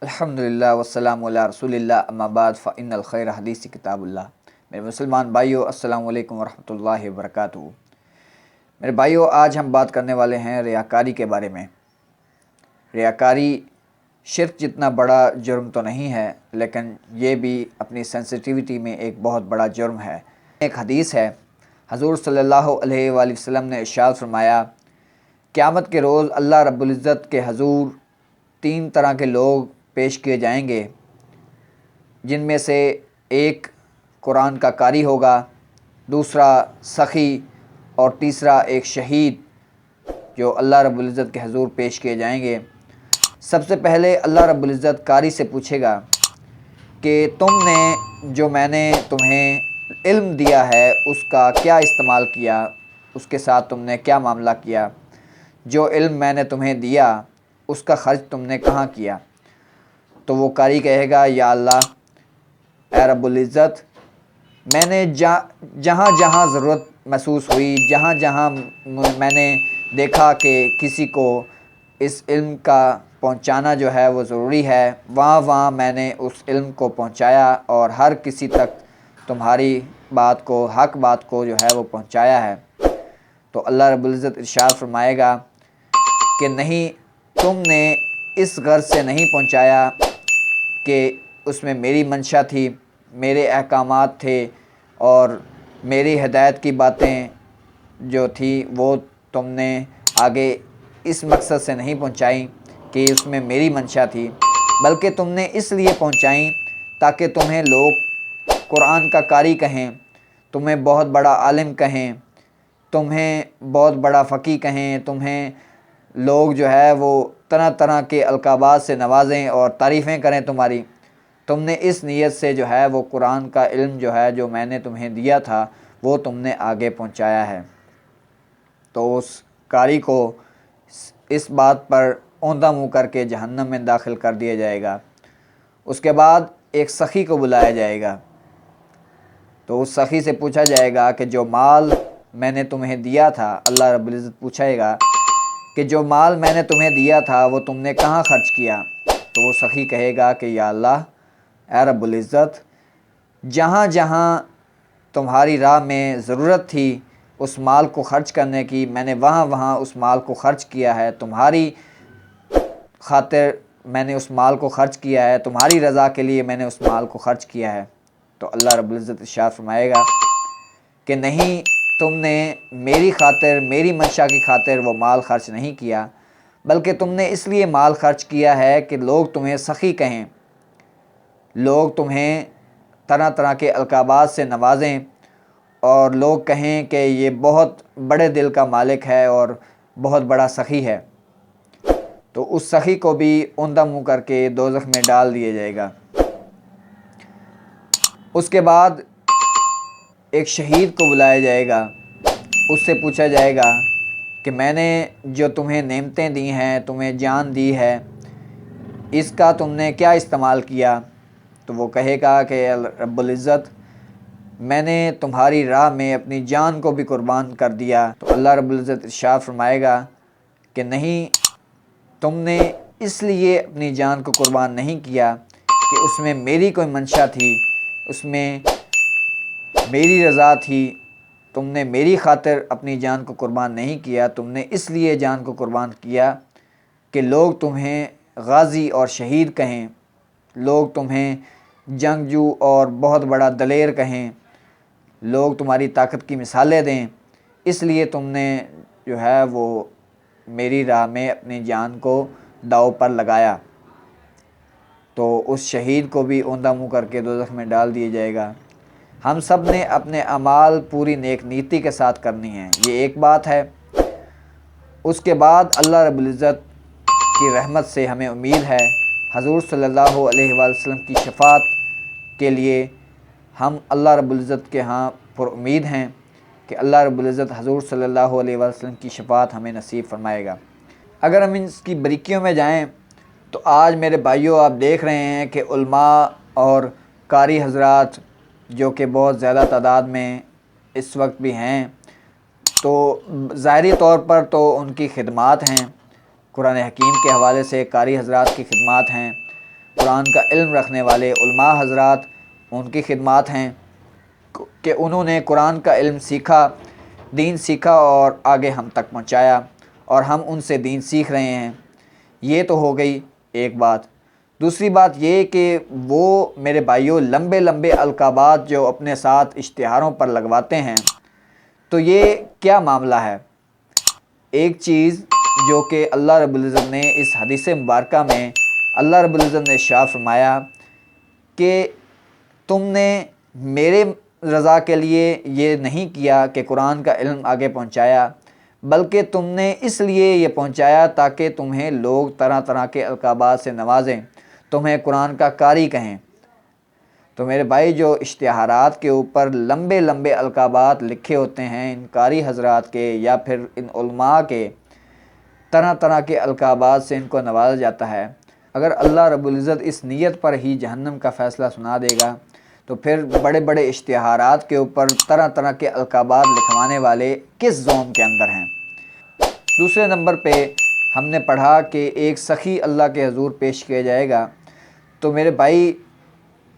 الحمدللہ والسلام علی رسول اللہ اما بعد فإن الخیر حدیث کتاب اللہ۔ میرے مسلمان بھائیو، السلام علیکم ورحمۃ اللہ وبرکاتہ۔ میرے بھائیو، آج ہم بات کرنے والے ہیں ریاکاری کے بارے میں۔ ریاکاری شرک جتنا بڑا جرم تو نہیں ہے، لیکن یہ بھی اپنی سینسٹیوٹی میں ایک بہت بڑا جرم ہے۔ ایک حدیث ہے، حضور صلی اللہ علیہ وآلہ وسلم نے ارشاد فرمایا، قیامت کے روز اللہ رب العزت کے حضور 3 طرح کے لوگ پیش کیے جائیں گے، جن میں سے ایک قرآن کا قاری ہوگا، دوسرا سخی اور تیسرا ایک شہید، جو اللہ رب العزت کے حضور پیش کیے جائیں گے۔ سب سے پہلے اللہ رب العزت قاری سے پوچھے گا کہ تم نے جو میں نے تمہیں علم دیا ہے اس کا کیا استعمال کیا، اس کے ساتھ تم نے کیا معاملہ کیا؟ جو علم میں نے تمہیں دیا اس کا خرچ تم نے کہاں کیا؟ تو وہ قاری کہے گا، یا اللہ، اے رب العزت، میں نے جہاں جہاں ضرورت محسوس ہوئی، جہاں جہاں میں نے دیکھا کہ کسی کو اس علم کا پہنچانا جو ہے وہ ضروری ہے، وہاں وہاں میں نے اس علم کو پہنچایا اور ہر کسی تک تمہاری بات کو، حق بات کو جو ہے وہ پہنچایا ہے۔ تو اللہ رب العزت ارشاد فرمائے گا کہ نہیں، تم نے اس غرض سے نہیں پہنچایا کہ اس میں میری منشا تھی، میرے احکامات تھے اور میری ہدایت کی باتیں جو تھی وہ تم نے آگے اس مقصد سے نہیں پہنچائیں کہ اس میں میری منشا تھی، بلکہ تم نے اس لیے پہنچائیں تاکہ تمہیں لوگ قرآن کا قاری کہیں، تمہیں بہت بڑا عالم کہیں، تمہیں بہت بڑا فقیہ کہیں، تمہیں لوگ جو ہے وہ طرح طرح کے القابات سے نوازیں اور تعریفیں کریں تمہاری۔ تم نے اس نیت سے جو ہے وہ قرآن کا علم جو ہے جو میں نے تمہیں دیا تھا وہ تم نے آگے پہنچایا ہے۔ تو اس قاری کو اس بات پر اوندا منہ کر کے جہنم میں داخل کر دیا جائے گا۔ اس کے بعد ایک سخی کو بلایا جائے گا، تو اس سخی سے پوچھا جائے گا کہ جو مال میں نے تمہیں دیا تھا، اللہ رب العزت پوچھے گا کہ جو مال میں نے تمہیں دیا تھا وہ تم نے کہاں خرچ کیا؟ تو وہ سخی کہے گا کہ یا اللہ، اے رب العزت، جہاں جہاں تمہاری راہ میں ضرورت تھی اس مال کو خرچ کرنے کی، میں نے وہاں وہاں اس مال کو خرچ کیا ہے، تمہاری خاطر میں نے اس مال کو خرچ کیا ہے، تمہاری رضا کے لیے میں نے اس مال کو خرچ کیا ہے۔ تو اللہ رب العزت ارشاد فرمائے گا کہ نہیں، تم نے میری خاطر، میری منشا کی خاطر وہ مال خرچ نہیں کیا، بلکہ تم نے اس لیے مال خرچ کیا ہے کہ لوگ تمہیں سخی کہیں، لوگ تمہیں طرح طرح کے القابات سے نوازیں اور لوگ کہیں کہ یہ بہت بڑے دل کا مالک ہے اور بہت بڑا سخی ہے۔ تو اس سخی کو بھی اوندا منہ کر کے دوزخ میں ڈال دیا جائے گا۔ اس کے بعد ایک شہید کو بلایا جائے گا، اس سے پوچھا جائے گا کہ میں نے جو تمہیں نعمتیں دی ہیں، تمہیں جان دی ہے، اس کا تم نے کیا استعمال کیا؟ تو وہ کہے گا کہ رب العزت، میں نے تمہاری راہ میں اپنی جان کو بھی قربان کر دیا۔ تو اللہ رب العزت ارشاد فرمائے گا کہ نہیں، تم نے اس لیے اپنی جان کو قربان نہیں کیا کہ اس میں میری کوئی منشا تھی، اس میں میری رضا تھی، تم نے میری خاطر اپنی جان کو قربان نہیں کیا، تم نے اس لیے جان کو قربان کیا کہ لوگ تمہیں غازی اور شہید کہیں، لوگ تمہیں جنگجو اور بہت بڑا دلیر کہیں، لوگ تمہاری طاقت کی مثالیں دیں، اس لیے تم نے جو ہے وہ میری راہ میں اپنی جان کو داؤ پر لگایا۔ تو اس شہید کو بھی اوندا منہ کر کے دوزخ میں ڈال دیا جائے گا۔ ہم سب نے اپنے اعمال پوری نیک نیتی کے ساتھ کرنی ہیں، یہ ایک بات ہے۔ اس کے بعد اللہ رب العزت کی رحمت سے ہمیں امید ہے، حضور صلی اللہ علیہ وآلہ وسلم کی شفاعت کے لیے ہم اللہ رب العزت کے ہاں پر امید ہیں کہ اللہ رب العزت حضور صلی اللہ علیہ وآلہ وسلم کی شفاعت ہمیں نصیب فرمائے گا۔ اگر ہم اس کی باریکیوں میں جائیں تو آج میرے بھائیوں، آپ دیکھ رہے ہیں کہ علماء اور قاری حضرات جو کہ بہت زیادہ تعداد میں اس وقت بھی ہیں، تو ظاہری طور پر تو ان کی خدمات ہیں، قرآن حکیم کے حوالے سے قاری حضرات کی خدمات ہیں، قرآن کا علم رکھنے والے علماء حضرات، ان کی خدمات ہیں کہ انہوں نے قرآن کا علم سیکھا، دین سیکھا اور آگے ہم تک پہنچایا، اور ہم ان سے دین سیکھ رہے ہیں۔ یہ تو ہو گئی ایک بات۔ دوسری بات یہ کہ وہ میرے بھائیوں لمبے لمبے القابات جو اپنے ساتھ اشتہاروں پر لگواتے ہیں، تو یہ کیا معاملہ ہے؟ ایک چیز جو کہ اللہ رب العزت نے اس حدیث مبارکہ میں اللہ رب العزت نے ارشاد فرمایا کہ تم نے میرے رضا کے لیے یہ نہیں کیا کہ قرآن کا علم آگے پہنچایا، بلکہ تم نے اس لیے یہ پہنچایا تاکہ تمہیں لوگ طرح طرح کے القابات سے نوازیں، تمہیں قرآن کا قاری کہیں۔ تو میرے بھائی جو اشتہارات کے اوپر لمبے لمبے القابات لکھے ہوتے ہیں ان قاری حضرات کے یا پھر ان علماء کے، طرح طرح کے القابات سے ان کو نوازا جاتا ہے، اگر اللہ رب العزت اس نیت پر ہی جہنم کا فیصلہ سنا دے گا تو پھر بڑے بڑے اشتہارات کے اوپر طرح طرح کے القابات لکھوانے والے کس زوم کے اندر ہیں؟ دوسرے نمبر پہ ہم نے پڑھا کہ ایک سخی اللہ کے حضور پیش کیا جائے گا۔ تو میرے بھائی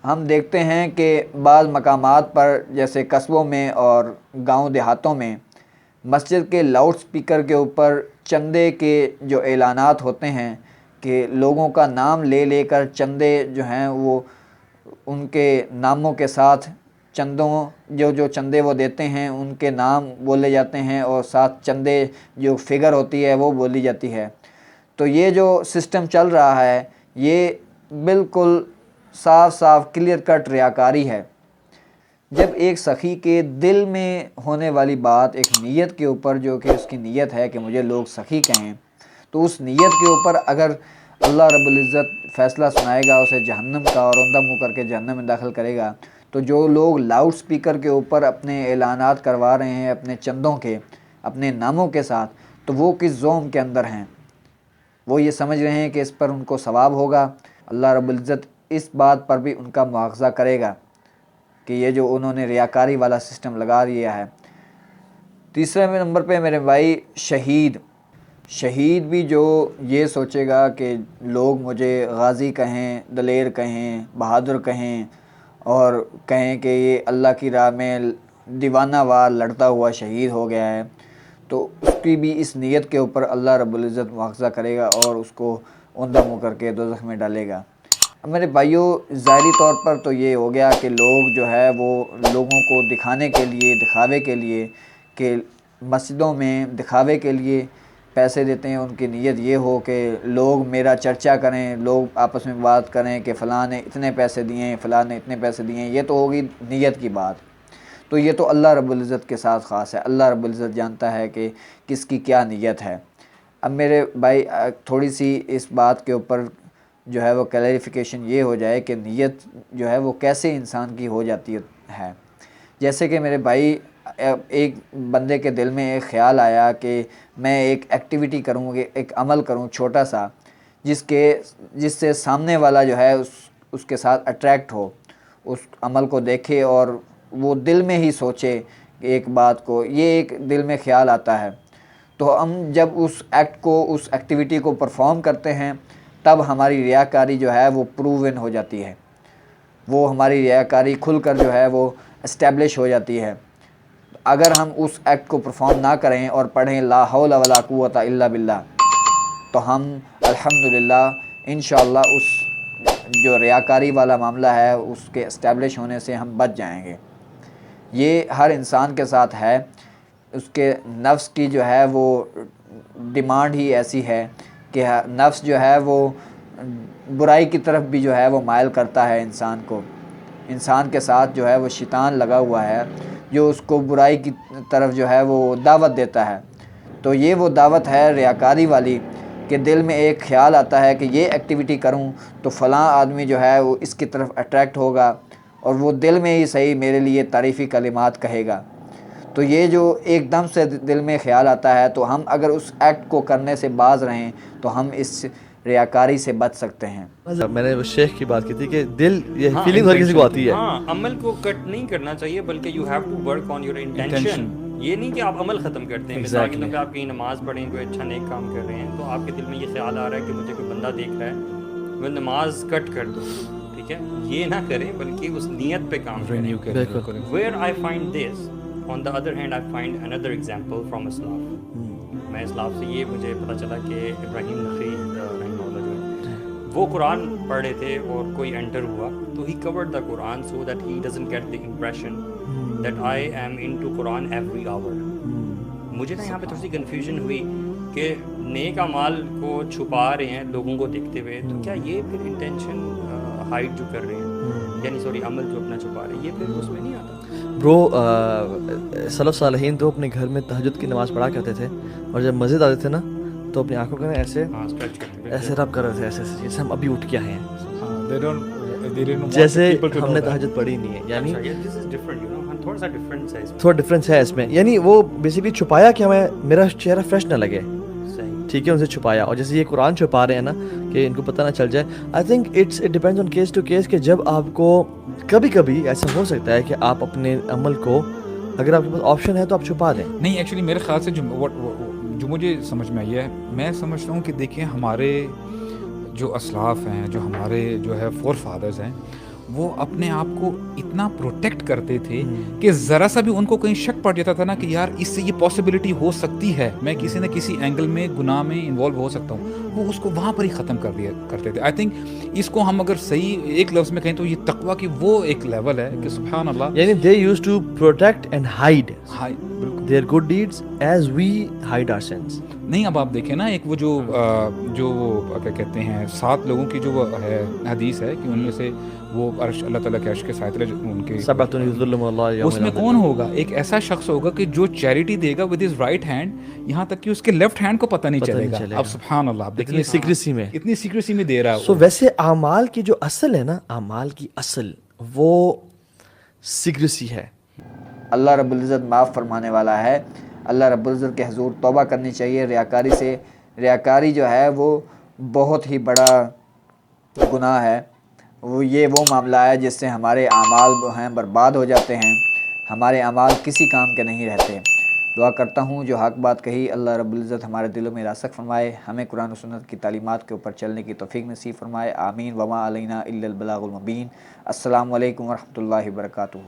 ہم دیکھتے ہیں کہ بعض مقامات پر جیسے قصبوں میں اور گاؤں دیہاتوں میں مسجد کے لاؤڈ سپیکر کے اوپر چندے کے جو اعلانات ہوتے ہیں کہ لوگوں کا نام لے لے کر چندے جو ہیں وہ ان کے ناموں کے ساتھ چندوں جو چندے وہ دیتے ہیں ان کے نام بولے جاتے ہیں اور ساتھ چندے جو فگر ہوتی ہے وہ بولی جاتی ہے۔ تو یہ جو سسٹم چل رہا ہے یہ بالکل صاف صاف کلیئر کٹ ریاکاری ہے۔ جب ایک سخی کے دل میں ہونے والی بات ایک نیت کے اوپر جو کہ اس کی نیت ہے کہ مجھے لوگ سخی کہیں، تو اس نیت کے اوپر اگر اللہ رب العزت فیصلہ سنائے گا اسے جہنم کا اور اوندھا منہ کر کے جہنم میں داخل کرے گا، تو جو لوگ لاؤڈ سپیکر کے اوپر اپنے اعلانات کروا رہے ہیں اپنے چندوں کے اپنے ناموں کے ساتھ، تو وہ کس زوم کے اندر ہیں؟ وہ یہ سمجھ رہے ہیں کہ اس پر ان کو ثواب ہوگا۔ اللہ رب العزت اس بات پر بھی ان کا مواخذہ کرے گا کہ یہ جو انہوں نے ریاکاری والا سسٹم لگا دیا ہے۔ تیسرے نمبر پہ میرے بھائی شہید بھی جو یہ سوچے گا کہ لوگ مجھے غازی کہیں، دلیر کہیں، بہادر کہیں اور کہیں کہ یہ اللہ کی راہ میں دیوانہ وار لڑتا ہوا شہید ہو گیا ہے، تو اس کی بھی اس نیت کے اوپر اللہ رب العزت مواخذہ کرے گا اور اس کو اوندھا منہ کر کے دوزخ میں ڈالے گا۔ اب میرے بھائیوں ظاہری طور پر تو یہ ہو گیا کہ لوگ جو ہے وہ لوگوں کو دکھانے کے لیے، دکھاوے کے لیے کہ مسجدوں میں دکھاوے کے لیے پیسے دیتے ہیں، ان کی نیت یہ ہو کہ لوگ میرا چرچا کریں، لوگ آپس میں بات کریں کہ فلاں نے اتنے پیسے دیے، فلاں نے اتنے پیسے دیے۔ یہ تو ہوگی نیت کی بات، تو یہ تو اللہ رب العزت کے ساتھ خاص ہے۔ اللہ رب العزت جانتا ہے کہ کس کی کیا نیت ہے۔ اب میرے بھائی تھوڑی سی اس بات کے اوپر جو ہے وہ کلیریفیکیشن یہ ہو جائے کہ نیت جو ہے وہ کیسے انسان کی ہو جاتی ہے۔ جیسے کہ میرے بھائی ایک بندے کے دل میں ایک خیال آیا کہ میں ایک ایکٹیویٹی کروں، ایک عمل کروں چھوٹا سا جس سے سامنے والا جو ہے اس کے ساتھ اٹریکٹ ہو، اس عمل کو دیکھے اور وہ دل میں ہی سوچے ایک بات کو، یہ ایک دل میں خیال آتا ہے۔ تو ہم جب اس ایکٹ کو، اس ایکٹیویٹی کو پرفارم کرتے ہیں تب ہماری ریاکاری جو ہے وہ پروون ہو جاتی ہے، وہ ہماری ریاکاری کھل کر جو ہے وہ اسٹیبلش ہو جاتی ہے۔ اگر ہم اس ایکٹ کو پرفارم نہ کریں اور پڑھیں لا حول ولا قوت الا باللہ، تو ہم الحمدللہ انشاءاللہ اس جو ریاکاری والا معاملہ ہے اس کے اسٹیبلش ہونے سے ہم بچ جائیں گے۔ یہ ہر انسان کے ساتھ ہے، اس کے نفس کی جو ہے وہ ڈیمانڈ ہی ایسی ہے کہ نفس جو ہے وہ برائی کی طرف بھی جو ہے وہ مائل کرتا ہے انسان کو۔ انسان کے ساتھ جو ہے وہ شیطان لگا ہوا ہے جو اس کو برائی کی طرف جو ہے وہ دعوت دیتا ہے۔ تو یہ وہ دعوت ہے ریاکاری والی کہ دل میں ایک خیال آتا ہے کہ یہ ایکٹیویٹی کروں تو فلاں آدمی جو ہے وہ اس کی طرف اٹریکٹ ہوگا اور وہ دل میں ہی صحیح میرے لیے تعریفی کلمات کہے گا۔ تو یہ جو ایک دم سے دل میں خیال آتا ہے تو ہم اگر اس ایکٹ کو کرنے سے باز رہیں تو ہم اس ریاکاری سے بچ سکتے ہیں۔ میں نے شیخ کی بات کی تھی کہ دل یہ فیلنگ ہر کسی کو آتی ہے۔ ہاں، عمل کو کٹ نہیں کرنا چاہیے بلکہ you have to work on your intention. یہ نہیں کہ آپ عمل ختم کرتے ہیں۔ مثال کے طور پہ آپ کہیں نماز پڑھیں، کوئی اچھا نیک کام کر رہے ہیں تو آپ کے دل میں یہ خیال آ رہا ہے کہ مجھے کوئی بندہ دیکھ رہا ہے وہ نماز کٹ کر دو, ٹھیک ہے, یہ نہ کریں بلکہ اس نیت پہ کام کریں. بالکل. Where I find this, on the other hand I find another example from اسلاف. میں اسلاف سے یہ مجھے پتہ چلا کہ ابراہیم نخعی رحمہ اللہ جو ہے وہ قرآن پڑھ رہے تھے اور کوئی انٹر ہوا تو he covered the Quran so that he doesn't get the impression that I am into Quran every hour. مجھے نا یہاں پہ تھوڑی سی کنفیوژن ہوئی کہ نیک اعمال کو چھپا رہے ہیں لوگوں کو دیکھتے ہوئے, تو کیا یہ پھر انٹینشن ہائڈ جو کر رہے ہیں, یعنی سوری عمل جو اپنا چھپا رہے ہیں, یہ پھر اس میں نہیں آتا؟ برو سلف صالحین تو اپنے گھر میں تہجد کی نماز پڑھا کرتے تھے, اور جب مسجد آتے تھے نا تو اپنی آنکھوں کو ایسے ایسے رب کر رہے تھے, ایسے جیسے ہم ابھی اٹھ کے آئے ہیں, جیسے ہم نے تہجد پڑھی نہیں ہے. یعنی تھوڑا ڈفرینس ہے اس میں, یعنی وہ بیسیکلی چھپایا کہ ہمیں میرا چہرہ فریش نہ لگے, ٹھیک ہے, ان سے چھپایا. اور جیسے یہ قرآن چھپا رہے ہیں نا کہ ان کو پتہ نہ چل جائے. I think it depends on case to case, کہ جب آپ کو کبھی کبھی ایسا ہو سکتا ہے کہ آپ اپنے عمل کو, اگر آپ کے پاس آپشن ہے تو آپ چھپا دیں. نہیں, ایکچولی میرے خیال سے جو مجھے سمجھ میں آئی ہے, میں سمجھتا ہوں کہ دیکھیں ہمارے جو اسلاف ہیں, جو ہمارے جو ہے فور فادرز ہیں, وہ اپنے آپ کو اتنا پروٹیکٹ کرتے تھے کہ ذرا سا بھی ان کو کہیں شک پڑ جاتا تھا نا کہ یار اس سے یہ پاسبلٹی ہو سکتی ہے, میں کسی نہ کسی اینگل میں گناہ میں انوالو ہو سکتا ہوں, وہ اس کو وہاں پر ہی ختم کر دیا کرتے تھے. آئی تھنک اس کو ہم اگر صحیح ایک لفظ میں کہیں تو یہ تقویٰ کی وہ ایک لیول ہے کہ سبحان اللہ, یعنی they used to protect and hide their good deeds as we hide our sins. نہیں, اب آپ دیکھیں نا ایک وہ جو کیا کہتے ہیں 7 لوگوں کی جو ہے حدیث ہے کہ ان میں سے وہ عرش اللہ تعالیٰ کے عرش کے سائے تلے ان کے اس میں کون ہوگا, ایک ایسا شخص ہوگا کہ جو چیریٹی دے گا ود ہز رائٹ ہینڈ, یہاں تک کہ اس کے لیفٹ ہینڈ کو پتہ نہیں چلے گا. اب سبحان اللہ, آپ دیکھیں اتنی سیکریسی میں دے رہا ہے. سو ویسے اعمال کی جو اصل ہے نا, اعمال کی اصل وہ سیکریسی ہے. اللہ رب العزت معاف فرمانے والا ہے. اللہ رب العزت کے حضور توبہ کرنی چاہیے ریاکاری سے. ریاکاری جو ہے وہ بہت ہی بڑا گناہ ہے. وہ معاملہ ہے جس سے ہمارے اعمال ہیں برباد ہو جاتے ہیں, ہمارے اعمال کسی کام کے نہیں رہتے. دعا کرتا ہوں جو حق بات کہی اللہ رب العزت ہمارے دلوں میں راسخ فرمائے, ہمیں قرآن و سنت کی تعلیمات کے اوپر چلنے کی توفیق نصیب فرمائے. آمین. وما علینا الا البلاغ المبین. السلام علیکم ورحمۃ اللہ وبرکاتہ.